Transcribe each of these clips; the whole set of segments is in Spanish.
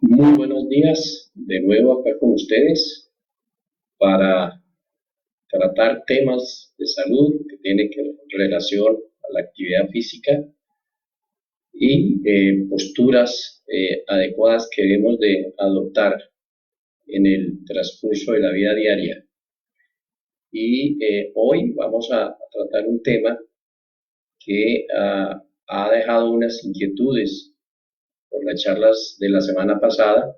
Muy buenos días, de nuevo acá con ustedes para tratar temas de salud que tienen relación a la actividad física y posturas adecuadas que debemos de adoptar en el transcurso de la vida diaria. Y hoy vamos a tratar un tema que ha dejado unas inquietudes por las charlas de la semana pasada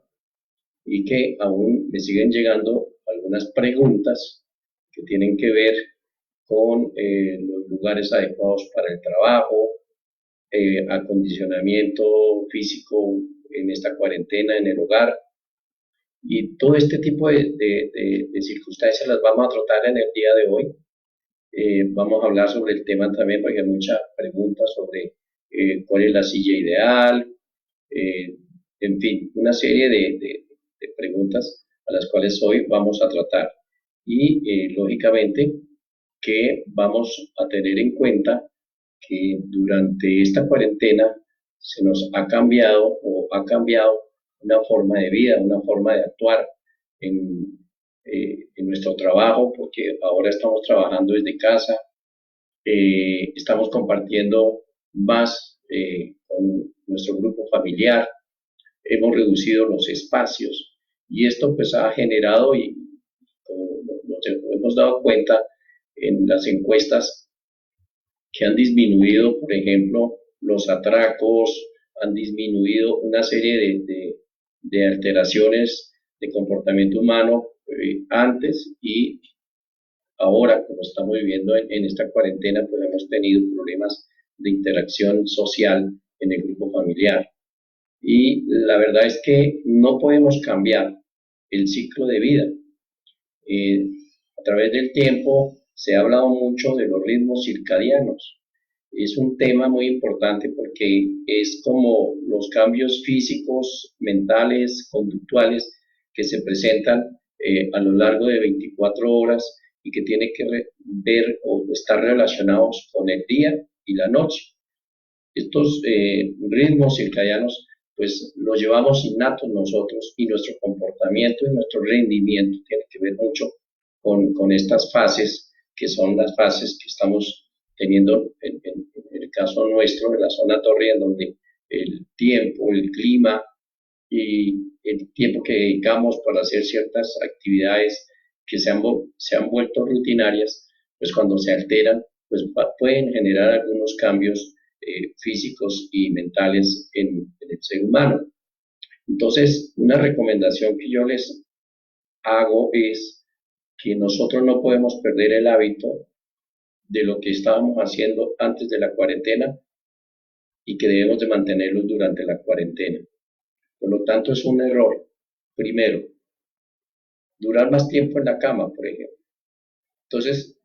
y que aún me siguen llegando algunas preguntas que tienen que ver con los lugares adecuados para el trabajo, acondicionamiento físico en esta cuarentena en el hogar, y todo este tipo de circunstancias las vamos a tratar en el día de hoy. Vamos a hablar sobre el tema también porque hay muchas preguntas sobre cuál es la silla ideal, eh, en fin, una serie de preguntas a las cuales hoy vamos a tratar. Y lógicamente que vamos a tener en cuenta que durante esta cuarentena se nos ha cambiado o ha cambiado una forma de vida, una forma de actuar en nuestro trabajo, porque ahora estamos trabajando desde casa, estamos compartiendo más con nuestro grupo familiar, hemos reducido los espacios y esto pues ha generado, y como nos hemos dado cuenta en las encuestas, que han disminuido, por ejemplo, los atracos, han disminuido una serie de alteraciones de comportamiento humano antes, y ahora, como estamos viviendo en esta cuarentena, pues hemos tenido problemas de interacción social en el grupo familiar. Y la verdad es que no podemos cambiar el ciclo de vida. Eh, a través del tiempo se ha hablado mucho de los ritmos circadianos. Es un tema muy importante porque es como los cambios físicos, mentales, conductuales que se presentan a lo largo de 24 horas y que tienen que ver o estar relacionados con el día y la noche. Estos ritmos circadianos pues los llevamos innatos nosotros, y nuestro comportamiento y nuestro rendimiento tiene que ver mucho con estas fases, que son las fases que estamos teniendo en el caso nuestro, en la zona torre, en donde el tiempo, el clima y el tiempo que dedicamos para hacer ciertas actividades que se han vuelto rutinarias, pues cuando se alteran, pues pueden generar algunos cambios físicos y mentales en el ser humano. Entonces, una recomendación que yo les hago es que nosotros no podemos perder el hábito de lo que estábamos haciendo antes de la cuarentena y que debemos de mantenerlo durante la cuarentena. Por lo tanto, es un error, primero, durar más tiempo en la cama, por ejemplo. Entonces,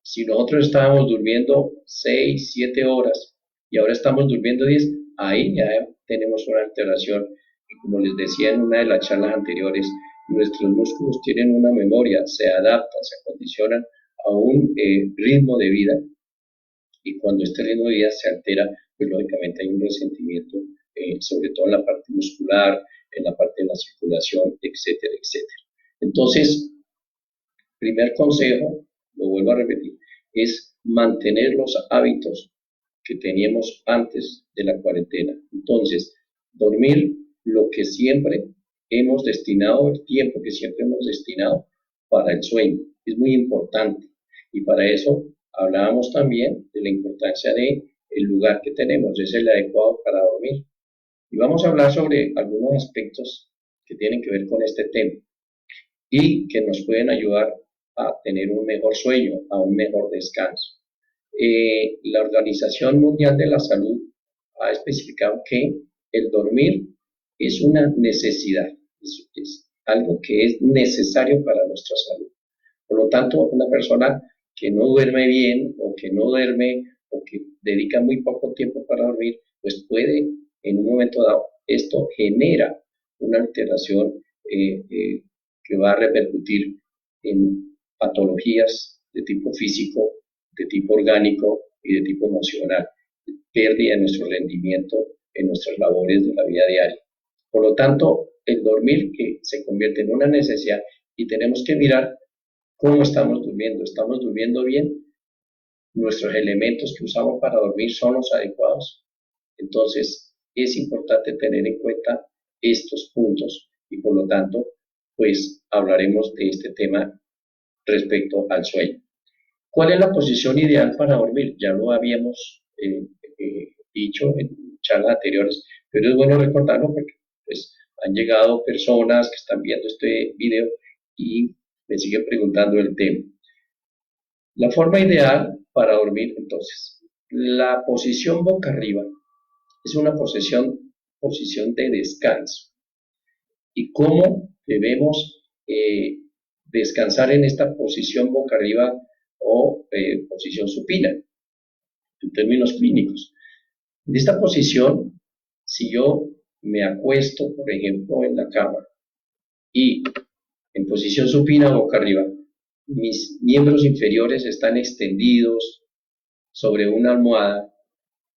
si nosotros estábamos durmiendo 6, 7 horas y ahora estamos durmiendo 10, ahí ya tenemos una alteración. Y como les decía en una de las charlas anteriores, nuestros músculos tienen una memoria, se adaptan, se acondicionan a un ritmo de vida, y cuando este ritmo de vida se altera, pues lógicamente hay un resentimiento, sobre todo en la parte muscular, en la parte de la circulación, etcétera, etcétera. Entonces, primer consejo, lo vuelvo a repetir, es mantener los hábitos que teníamos antes de la cuarentena. Entonces, dormir lo que siempre hemos destinado, el tiempo que siempre hemos destinado para el sueño. Es muy importante. Y para eso hablábamos también de la importancia de el lugar que tenemos, es el adecuado para dormir. Y vamos a hablar sobre algunos aspectos que tienen que ver con este tema y que nos pueden ayudar a tener un mejor sueño, a un mejor descanso. La Organización Mundial de la Salud ha especificado que el dormir es una necesidad, es algo que es necesario para nuestra salud. Por lo tanto, una persona que no duerme bien o que no duerme o que dedican muy poco tiempo para dormir, pues puede en un momento dado, esto genera una alteración que va a repercutir en patologías de tipo físico, de tipo orgánico y de tipo emocional, pérdida de nuestro rendimiento en nuestras labores de la vida diaria. Por lo tanto, el dormir que se convierte en una necesidad y tenemos que mirar cómo estamos durmiendo bien, nuestros elementos que usamos para dormir son los adecuados. Entonces, es importante tener en cuenta estos puntos y por lo tanto, pues hablaremos de este tema respecto al sueño. ¿Cuál es la posición ideal para dormir? Ya lo habíamos dicho en charlas anteriores, pero es bueno recordarlo porque pues, han llegado personas que están viendo este video y me siguen preguntando el tema. La forma ideal para dormir, entonces, la posición boca arriba es una posición de descanso. ¿Y cómo debemos descansar en esta posición boca arriba o posición supina, en términos clínicos? En esta posición, si yo me acuesto, por ejemplo, en la cama y en posición supina boca arriba, mis miembros inferiores están extendidos sobre una almohada,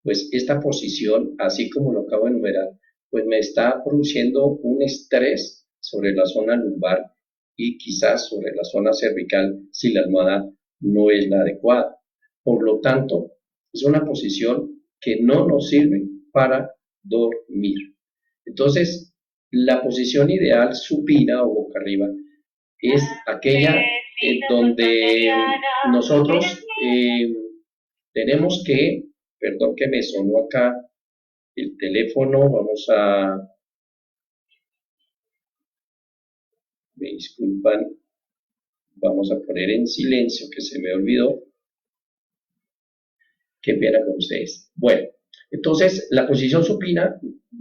pues esta posición, así como lo acabo de enumerar, pues me está produciendo un estrés sobre la zona lumbar y quizás sobre la zona cervical si la almohada no es la adecuada. Por lo tanto, es una posición que no nos sirve para dormir. Entonces, la posición ideal supina o boca arriba es aquella donde nosotros tenemos que, perdón que me sonó acá el teléfono, me disculpan, vamos a poner en silencio que se me olvidó. Qué pena con ustedes. Bueno, entonces la posición supina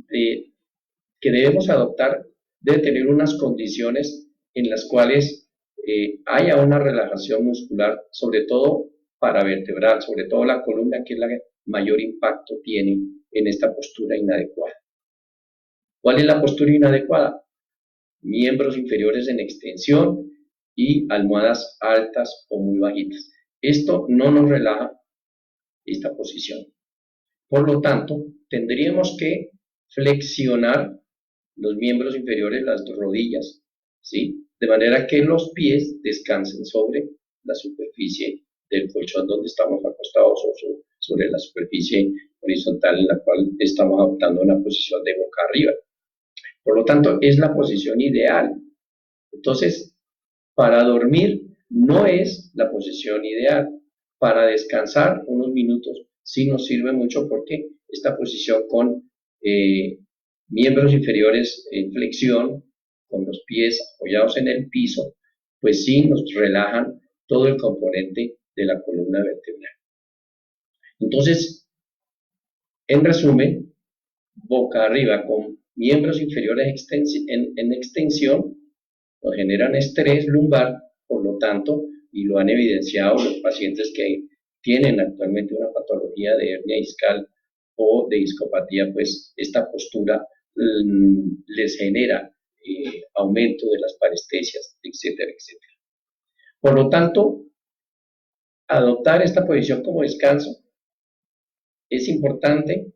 que debemos adoptar debe tener unas condiciones en las cuales haya una relajación muscular, sobre todo paravertebral, sobre todo la columna, que es la que mayor impacto tiene en esta postura inadecuada. ¿Cuál es la postura inadecuada? Miembros inferiores en extensión y almohadas altas o muy bajitas. Esto no nos relaja esta posición. Por lo tanto, tendríamos que flexionar los miembros inferiores, las rodillas, ¿sí? De manera que los pies descansen sobre la superficie del colchón donde estamos acostados o sobre la superficie horizontal en la cual estamos adoptando una posición de boca arriba. Por lo tanto, es la posición ideal. Entonces, para dormir no es la posición ideal. Para descansar unos minutos sí nos sirve mucho porque esta posición con miembros inferiores en flexión, con los pies apoyados en el piso, pues sí nos relajan todo el componente de la columna vertebral. Entonces, en resumen, boca arriba con miembros inferiores en extensión nos generan estrés lumbar, por lo tanto, y lo han evidenciado los pacientes que tienen actualmente una patología de hernia discal o de discopatía, pues esta postura les genera aumento de las parestesias, etcétera, etcétera. Por lo tanto, adoptar esta posición como descanso es importante.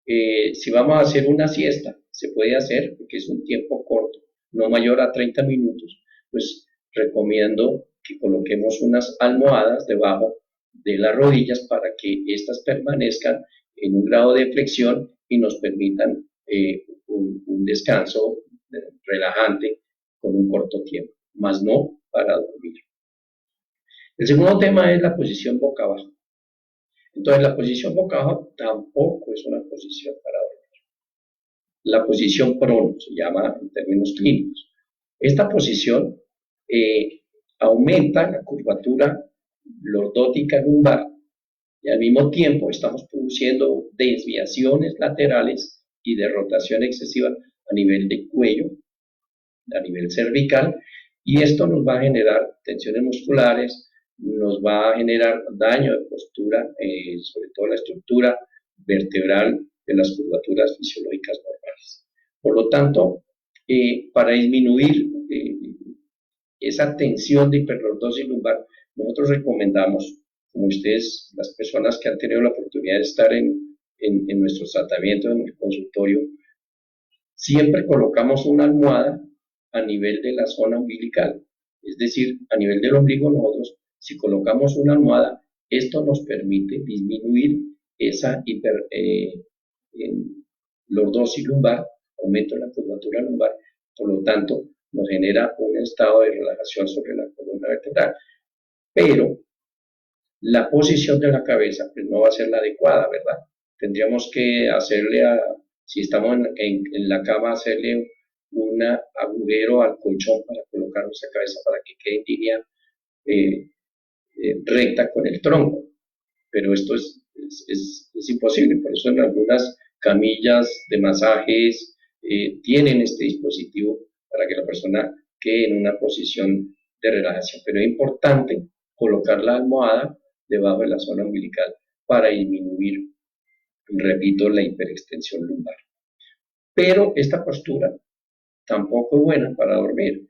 Si vamos a hacer una siesta, se puede hacer porque es un tiempo corto, no mayor a 30 minutos, pues recomiendo que coloquemos unas almohadas debajo de las rodillas para que éstas permanezcan en un grado de flexión y nos permitan un descanso relajante con un corto tiempo, más no para dormir. El segundo tema es la posición boca abajo. Entonces, la posición boca abajo tampoco es una posición para dormir. La posición prono se llama en términos clínicos. Esta posición aumenta la curvatura lordótica lumbar y al mismo tiempo estamos produciendo desviaciones laterales y de rotación excesiva a nivel de cuello, a nivel cervical, y esto nos va a generar tensiones musculares, nos va a generar daño de postura, sobre todo la estructura vertebral de las curvaturas fisiológicas normales. Por lo tanto, para disminuir esa tensión de hiperlordosis lumbar, nosotros recomendamos, como ustedes, las personas que han tenido la oportunidad de estar en nuestros tratamientos en el consultorio, siempre colocamos una almohada a nivel de la zona umbilical, es decir, a nivel del ombligo nosotros, si colocamos una almohada, esto nos permite disminuir esa lordosis lumbar, aumento de la curvatura lumbar, por lo tanto, nos genera un estado de relajación sobre la columna vertebral. Pero la posición de la cabeza pues, no va a ser la adecuada, ¿verdad? Tendríamos que hacerle, si estamos en la cama, hacerle un agujero al colchón para colocar nuestra cabeza para que quede en línea recta con el tronco. Pero esto es imposible, por eso en algunas camillas de masajes tienen este dispositivo para que la persona quede en una posición de relajación. Pero es importante colocar la almohada debajo de la zona umbilical para disminuir, repito, la hiperextensión lumbar. Pero esta postura tampoco es buena para dormir.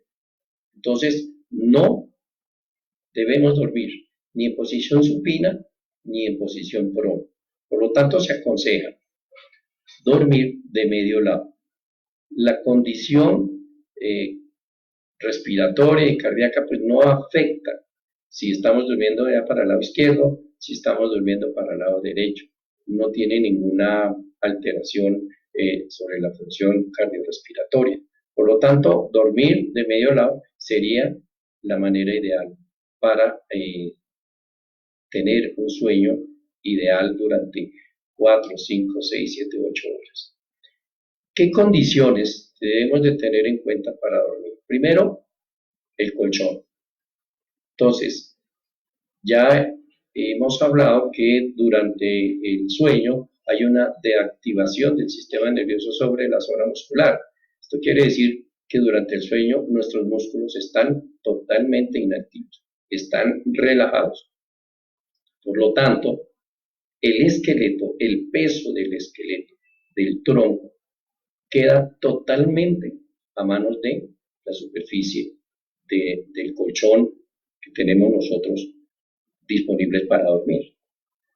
Entonces, no debemos dormir ni en posición supina ni en posición prona. Por lo tanto, se aconseja dormir de medio lado. La condición respiratoria y cardíaca pues no afecta si estamos durmiendo ya para el lado izquierdo, si estamos durmiendo para el lado derecho. No tiene ninguna alteración sobre la función cardiorrespiratoria. Por lo tanto, dormir de medio lado sería la manera ideal para tener un sueño ideal durante 4, 5, 6, 7, 8 horas. ¿Qué condiciones debemos de tener en cuenta para dormir? Primero, el colchón. Entonces, ya hemos hablado que durante el sueño hay una deactivación del sistema nervioso sobre la zona muscular. Esto quiere decir que durante el sueño nuestros músculos están totalmente inactivos, están relajados. Por lo tanto, el esqueleto, el peso del esqueleto, del tronco, queda totalmente a manos de la superficie del colchón que tenemos nosotros disponibles para dormir.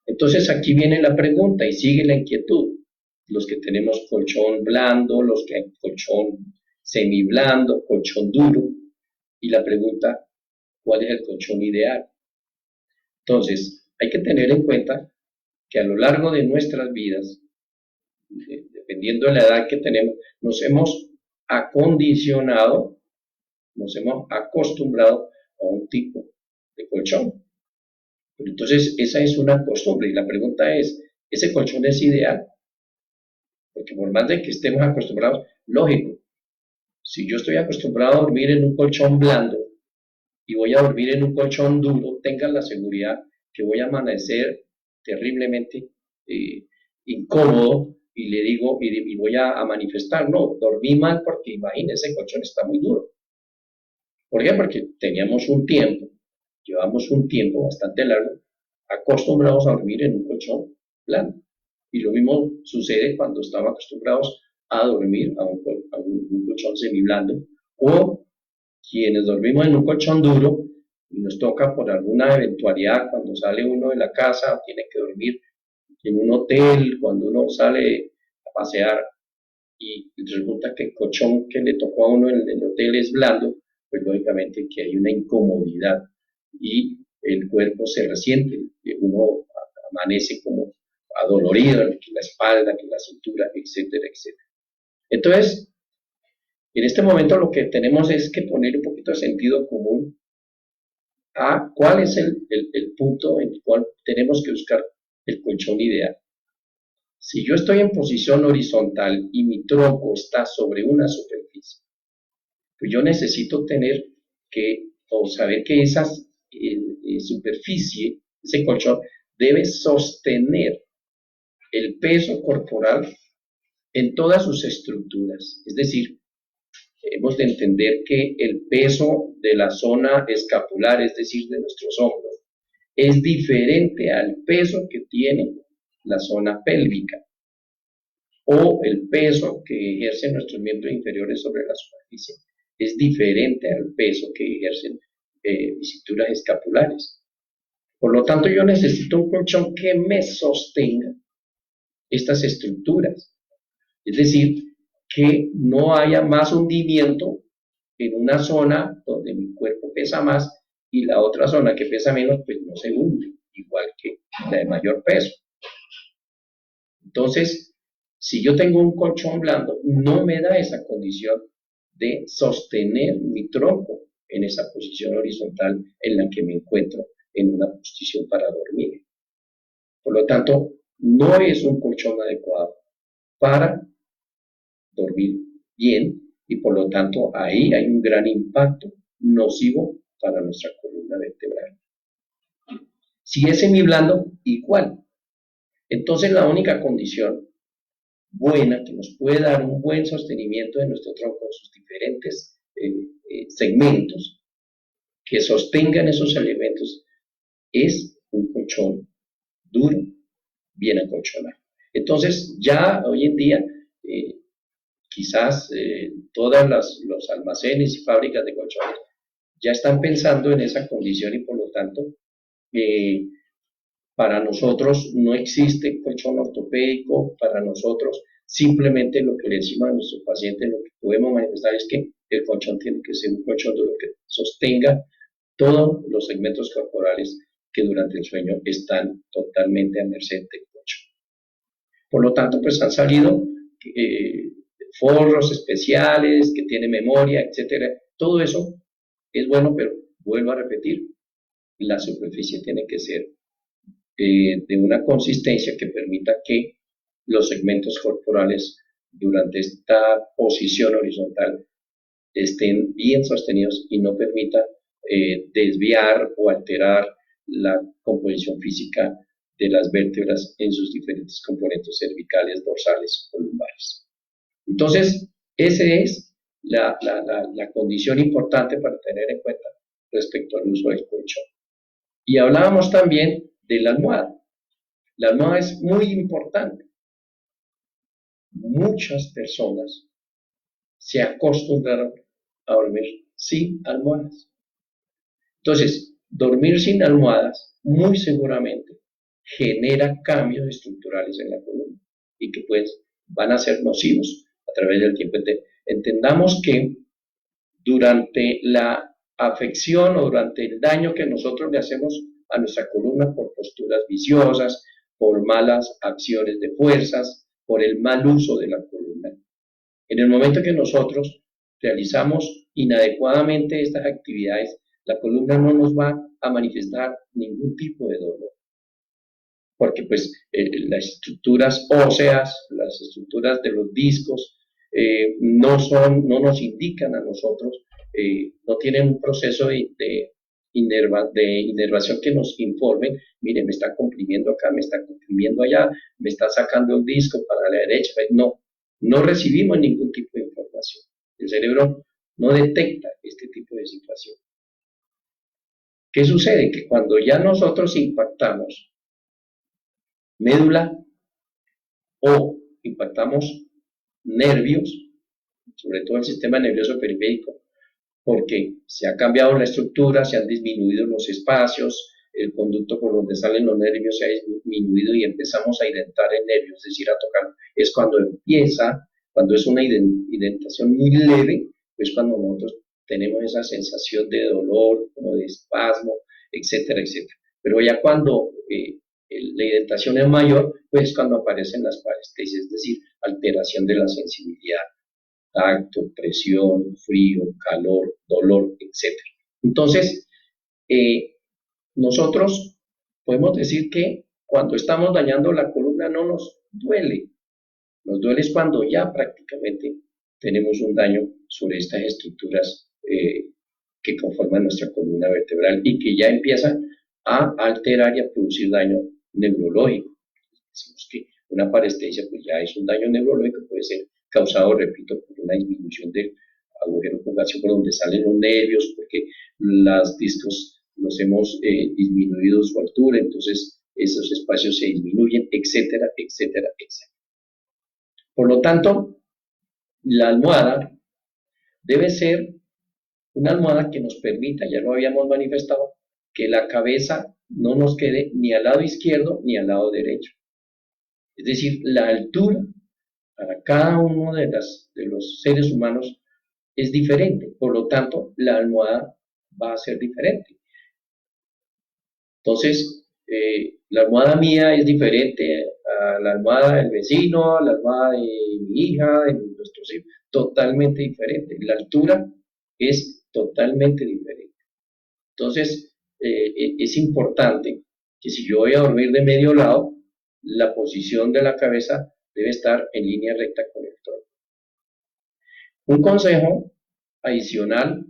Entonces aquí viene la pregunta y sigue la inquietud. Los que tenemos colchón blando, los que hay colchón semiblando, colchón duro, y la pregunta, ¿cuál es el colchón ideal? Entonces, hay que tener en cuenta que a lo largo de nuestras vidas, dependiendo de la edad que tenemos, nos hemos acondicionado, nos hemos acostumbrado a un tipo de colchón. Pero entonces, esa es una costumbre y la pregunta es, ¿ese colchón es ideal? Porque por más de que estemos acostumbrados, lógico, si yo estoy acostumbrado a dormir en un colchón blando y voy a dormir en un colchón duro, tengan la seguridad que voy a amanecer terriblemente incómodo y le digo, y voy a manifestar, no, dormí mal porque imagínense, el colchón está muy duro. ¿Por qué? Porque teníamos un tiempo, llevamos un tiempo bastante largo acostumbrados a dormir en un colchón blando. Y lo mismo sucede cuando estamos acostumbrados a dormir a un colchón semiblando o quienes dormimos en un colchón duro y nos toca por alguna eventualidad cuando sale uno de la casa, tiene que dormir en un hotel, cuando uno sale a pasear y resulta que el colchón que le tocó a uno en el hotel es blando, pues lógicamente que hay una incomodidad y el cuerpo se resiente, uno amanece como adolorido, que la espalda, que la cintura, etcétera, etcétera. Entonces, en este momento lo que tenemos es que poner un poquito de sentido común a cuál es el punto en el cual tenemos que buscar el colchón ideal. Si yo estoy en posición horizontal y mi tronco está sobre una superficie, pues yo necesito tener o saber que esa superficie, ese colchón, debe sostener el peso corporal en todas sus estructuras. Es decir, hemos de entender que el peso de la zona escapular, es decir, de nuestros hombros, es diferente al peso que tiene la zona pélvica o el peso que ejercen nuestros miembros inferiores sobre la superficie. Es diferente al peso que ejercen mis cinturas escapulares. Por lo tanto, yo necesito un colchón que me sostenga estas estructuras. Es decir, que no haya más hundimiento en una zona donde mi cuerpo pesa más y la otra zona que pesa menos, pues no se hunde, igual que la de mayor peso. Entonces, si yo tengo un colchón blando, no me da esa condición de sostener mi tronco en esa posición horizontal en la que me encuentro en una posición para dormir. Por lo tanto, no es un colchón adecuado para dormir bien y por lo tanto ahí hay un gran impacto nocivo para nuestra columna vertebral. Si es semiblando, igual. Entonces la única condición buena que nos puede dar un buen sostenimiento de nuestro tronco en sus diferentes segmentos que sostengan esos elementos es un colchón duro, bien acolchonado. Entonces ya hoy en día quizás todos los almacenes y fábricas de colchones ya están pensando en esa condición y por lo tanto para nosotros no existe colchón ortopédico, para nosotros simplemente lo que le decimos a nuestros pacientes, lo que podemos manifestar es que el colchón tiene que ser un colchón duro que sostenga todos los segmentos corporales que durante el sueño están totalmente a merced del colchón. Por lo tanto, pues han salido forros especiales que tienen memoria, etcétera. Todo eso es bueno, pero vuelvo a repetir, la superficie tiene que ser de una consistencia que permita que los segmentos corporales durante esta posición horizontal estén bien sostenidos y no permita desviar o alterar la composición física de las vértebras en sus diferentes componentes cervicales, dorsales o lumbares. Entonces, esa es la condición importante para tener en cuenta respecto al uso del colchón. Y hablábamos también de la almohada. La almohada es muy importante. Muchas personas se acostumbraron a dormir sin almohadas. Entonces, dormir sin almohadas muy seguramente genera cambios estructurales en la columna y que pues van a ser nocivos a través del tiempo. Entendamos que durante la afección o durante el daño que nosotros le hacemos a nuestra columna por posturas viciosas, por malas acciones de fuerzas, por el mal uso de la columna. En el momento que nosotros realizamos inadecuadamente estas actividades, la columna no nos va a manifestar ningún tipo de dolor. Porque pues las estructuras óseas, las estructuras de los discos, no nos indican a nosotros, no tienen un proceso de inervación que nos informe, mire, me está comprimiendo acá, me está comprimiendo allá, me está sacando el disco para la derecha. No recibimos ningún tipo de información. El cerebro no detecta este tipo de situación. ¿Qué sucede? Que cuando ya nosotros impactamos médula o impactamos nervios, sobre todo el sistema nervioso periférico, porque se ha cambiado la estructura, se han disminuido los espacios, el conducto por donde salen los nervios se ha disminuido y empezamos a identar el nervio, es decir, a tocar. Es cuando empieza, cuando es una identación muy leve, pues cuando nosotros tenemos esa sensación de dolor, como de espasmo, etcétera, etcétera. Pero ya cuando la identación es mayor, pues cuando aparecen las parestesias, es decir, alteración de la sensibilidad, tacto, presión, frío, calor, dolor, etc. Entonces, nosotros podemos decir que cuando estamos dañando la columna no nos duele. Nos duele es cuando ya prácticamente tenemos un daño sobre estas estructuras que conforman nuestra columna vertebral y que ya empiezan a alterar y a producir daño neurológico. Decimos que una parestesia pues ya es un daño neurológico, puede ser causado, repito, por una disminución del agujero conductivo por donde salen los nervios, porque los discos los hemos disminuido su altura, entonces esos espacios se disminuyen, etcétera, etcétera, etcétera. Por lo tanto, la almohada debe ser una almohada que nos permita, ya lo habíamos manifestado, que la cabeza no nos quede ni al lado izquierdo ni al lado derecho. Es decir, la altura para cada uno de los seres humanos es diferente, por lo tanto, la almohada va a ser diferente. Entonces, la almohada mía es diferente a la almohada del vecino, a la almohada de mi hija, de nuestros hijos, totalmente diferente. La altura es totalmente diferente. Entonces, es importante que si yo voy a dormir de medio lado, la posición de la cabeza debe estar en línea recta con el tronco. Un consejo adicional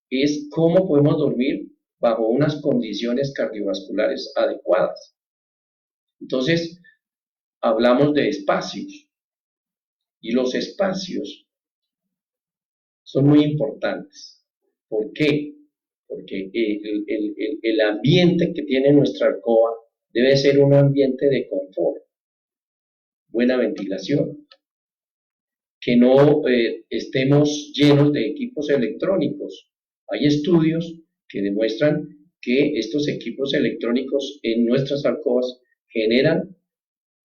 es cómo podemos dormir bajo unas condiciones cardiovasculares adecuadas. Entonces, hablamos de espacios, y los espacios son muy importantes. ¿Por qué? Porque el ambiente que tiene nuestra alcoba debe ser un ambiente de confort, buena ventilación, que no estemos llenos de equipos electrónicos. Hay estudios que demuestran que estos equipos electrónicos en nuestras alcobas generan,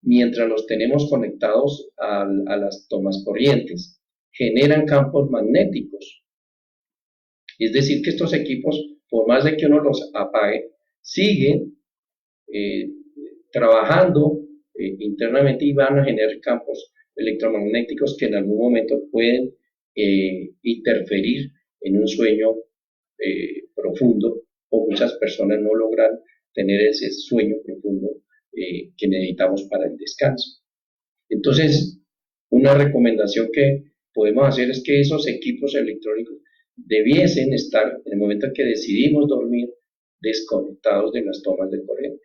mientras los tenemos conectados a las tomas corrientes, generan campos magnéticos. Es decir, que estos equipos, por más de que uno los apague, siguen trabajando internamente y van a generar campos electromagnéticos que en algún momento pueden interferir en un sueño profundo, o muchas personas no logran tener ese sueño profundo que necesitamos para el descanso. Entonces, una recomendación que podemos hacer es que esos equipos electrónicos debiesen estar, en el momento en que decidimos dormir, desconectados de las tomas de corriente.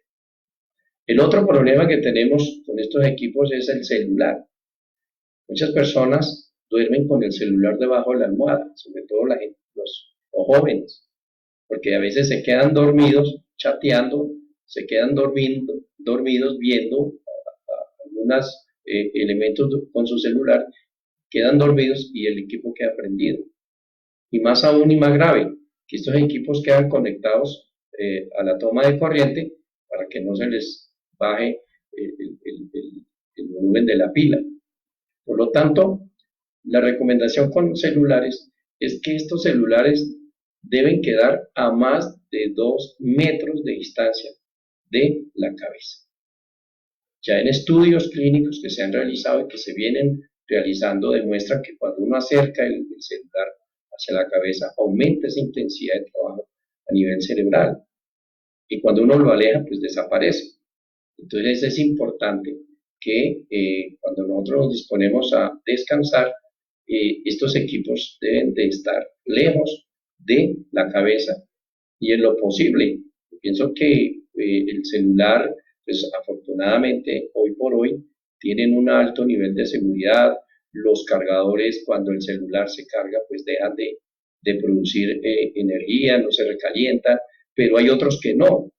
El otro problema que tenemos con estos equipos es el celular. Muchas personas duermen con el celular debajo de la almohada, sobre todo los jóvenes, porque a veces se quedan dormidos chateando, se quedan dormidos viendo algunos elementos con su celular, quedan dormidos y el equipo queda prendido. Y más aún y más grave, que estos equipos quedan conectados a la toma de corriente para que no se les baje el volumen de la pila. Por lo tanto, la recomendación con celulares es que estos celulares deben quedar a más de 2 metros de distancia de la cabeza. Ya en estudios clínicos que se han realizado y que se vienen realizando demuestran que cuando uno acerca el celular hacia la cabeza aumenta esa intensidad de trabajo a nivel cerebral, y cuando uno lo aleja pues desaparece. Entonces es importante que cuando nosotros nos disponemos a descansar, estos equipos deben de estar lejos de la cabeza, y en lo posible. Pienso que el celular, pues afortunadamente hoy por hoy, tienen un alto nivel de seguridad. Los cargadores, cuando el celular se carga, pues dejan de producir energía, no se recalientan, pero hay otros que no.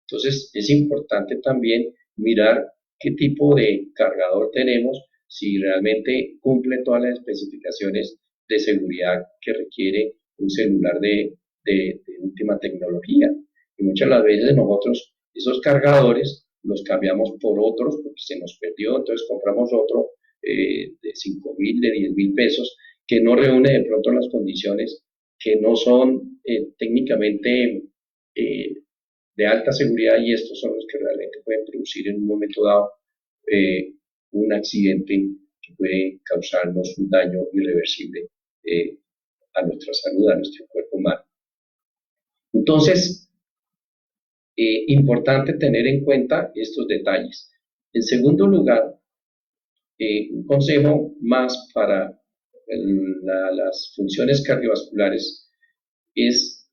Entonces es importante también mirar qué tipo de cargador tenemos, si realmente cumple todas las especificaciones de seguridad que requiere un celular de última tecnología. Y muchas las veces nosotros esos cargadores los cambiamos por otros porque se nos perdió, entonces compramos otro de 5,000, de 10,000 pesos, que no reúne de pronto las condiciones, que no son técnicamente de alta seguridad, y estos son los que realmente pueden producir en un momento dado un accidente que puede causarnos un daño irreversible a nuestra salud, a nuestro cuerpo humano. Entonces, importante tener en cuenta estos detalles. En segundo lugar, un consejo más para las funciones cardiovasculares es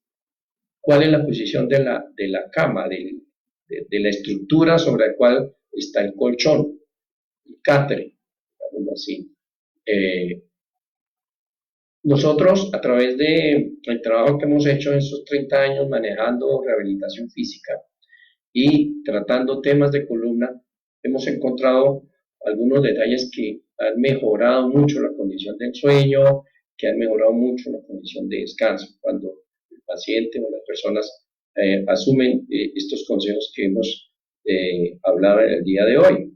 cuál es la posición de la cama, de la estructura sobre la cual está el colchón, el catre, digámoslo así. Nosotros, a través del trabajo que hemos hecho en estos 30 años manejando rehabilitación física y tratando temas de columna, hemos encontrado algunos detalles que han mejorado mucho la condición del sueño, que han mejorado mucho la condición de descanso, cuando el paciente o las personas asumen estos consejos que hemos hablado en el día de hoy.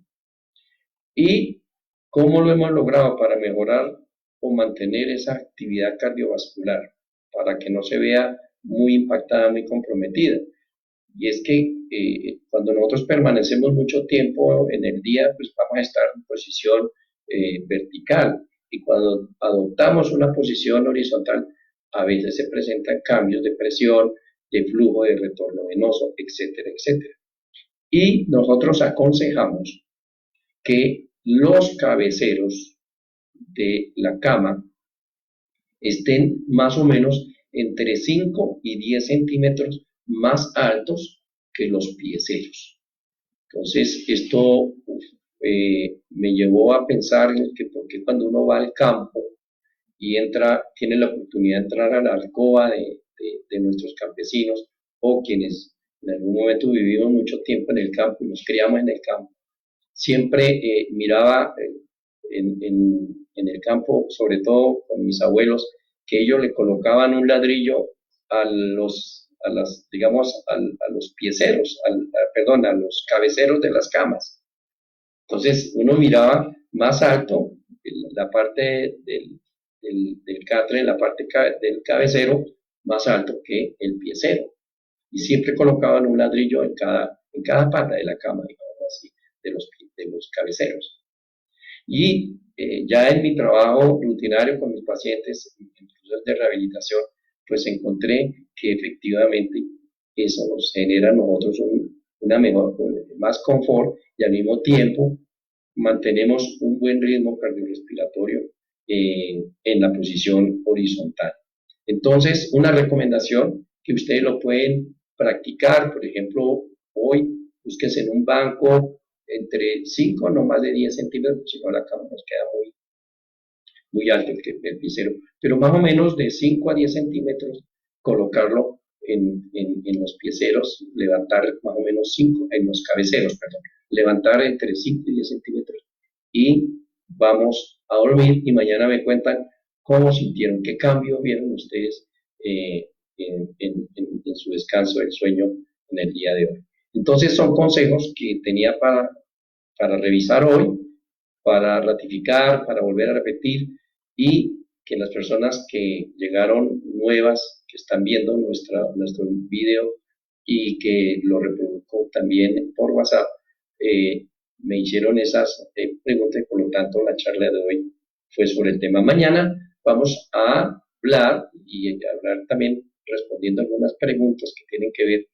¿Y cómo lo hemos logrado para mejorar o mantener esa actividad cardiovascular, para que no se vea muy impactada, muy comprometida? Y es que cuando nosotros permanecemos mucho tiempo en el día, pues vamos a estar en posición vertical. Y cuando adoptamos una posición horizontal, a veces se presentan cambios de presión, de flujo, de retorno venoso, etcétera, etcétera. Y nosotros aconsejamos que los cabeceros de la cama estén más o menos entre 5 y 10 centímetros más altos que los pieceros. Entonces, esto me llevó a pensar en que porque cuando uno va al campo y tiene la oportunidad de entrar a la alcoba de nuestros campesinos o quienes en algún momento vivimos mucho tiempo en el campo y nos criamos en el campo, siempre miraba en el campo, sobre todo con mis abuelos, que ellos le colocaban un ladrillo digamos, a los pieceros, perdón, a los cabeceros de las camas. Entonces uno miraba más alto la parte del catre, la parte del cabecero, más alto que el piecero. Y siempre colocaban un ladrillo en cada pata de la cama, digamos así, de los cabeceros. Y ya en mi trabajo rutinario con mis pacientes en procesos de rehabilitación, pues encontré que efectivamente eso nos genera a nosotros una mejor, más confort y al mismo tiempo mantenemos un buen ritmo cardiorrespiratorio en la posición horizontal. Entonces, una recomendación que ustedes lo pueden practicar, por ejemplo, hoy búsquense en un banco entre 5, no más de 10 centímetros, si no la cama nos queda muy alto el piecero, pero más o menos de 5 a 10 centímetros, colocarlo en los pieceros, levantar más o menos 5, en los cabeceros, perdón, levantar entre 5 y 10 centímetros y vamos a dormir y mañana me cuentan cómo sintieron, qué cambio vieron ustedes en su descanso del sueño en el día de hoy. Entonces son consejos que tenía para revisar hoy, para ratificar, para volver a repetir y que las personas que llegaron nuevas, que están viendo nuestro video y que lo reproduzco también por WhatsApp, me hicieron esas preguntas y por lo tanto la charla de hoy fue sobre el tema. Mañana vamos a hablar y hablar también respondiendo algunas preguntas que tienen que ver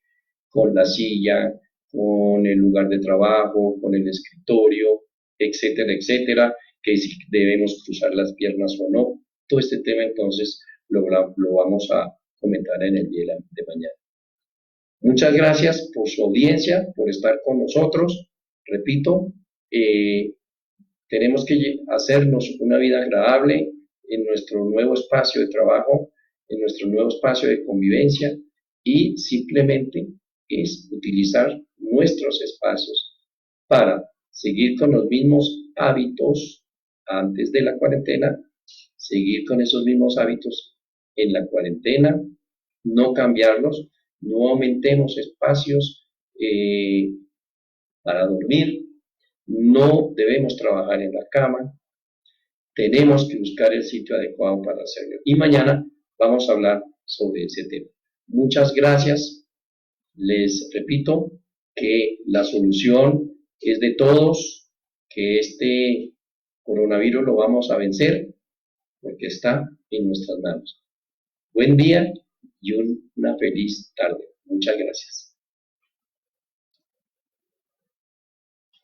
con la silla, con el lugar de trabajo, con el escritorio, etcétera, etcétera, que si debemos cruzar las piernas o no. Todo este tema entonces lo vamos a comentar en el día de mañana. Muchas gracias por su audiencia, por estar con nosotros. Repito, tenemos que hacernos una vida agradable en nuestro nuevo espacio de trabajo, en nuestro nuevo espacio de convivencia y simplemente es utilizar nuestros espacios para seguir con los mismos hábitos antes de la cuarentena, seguir con esos mismos hábitos en la cuarentena, no cambiarlos, no aumentemos espacios para dormir, no debemos trabajar en la cama, tenemos que buscar el sitio adecuado para hacerlo. Y mañana vamos a hablar sobre ese tema. Muchas gracias. Les repito que la solución es de todos, que este coronavirus lo vamos a vencer porque está en nuestras manos. Buen día y una feliz tarde. Muchas gracias.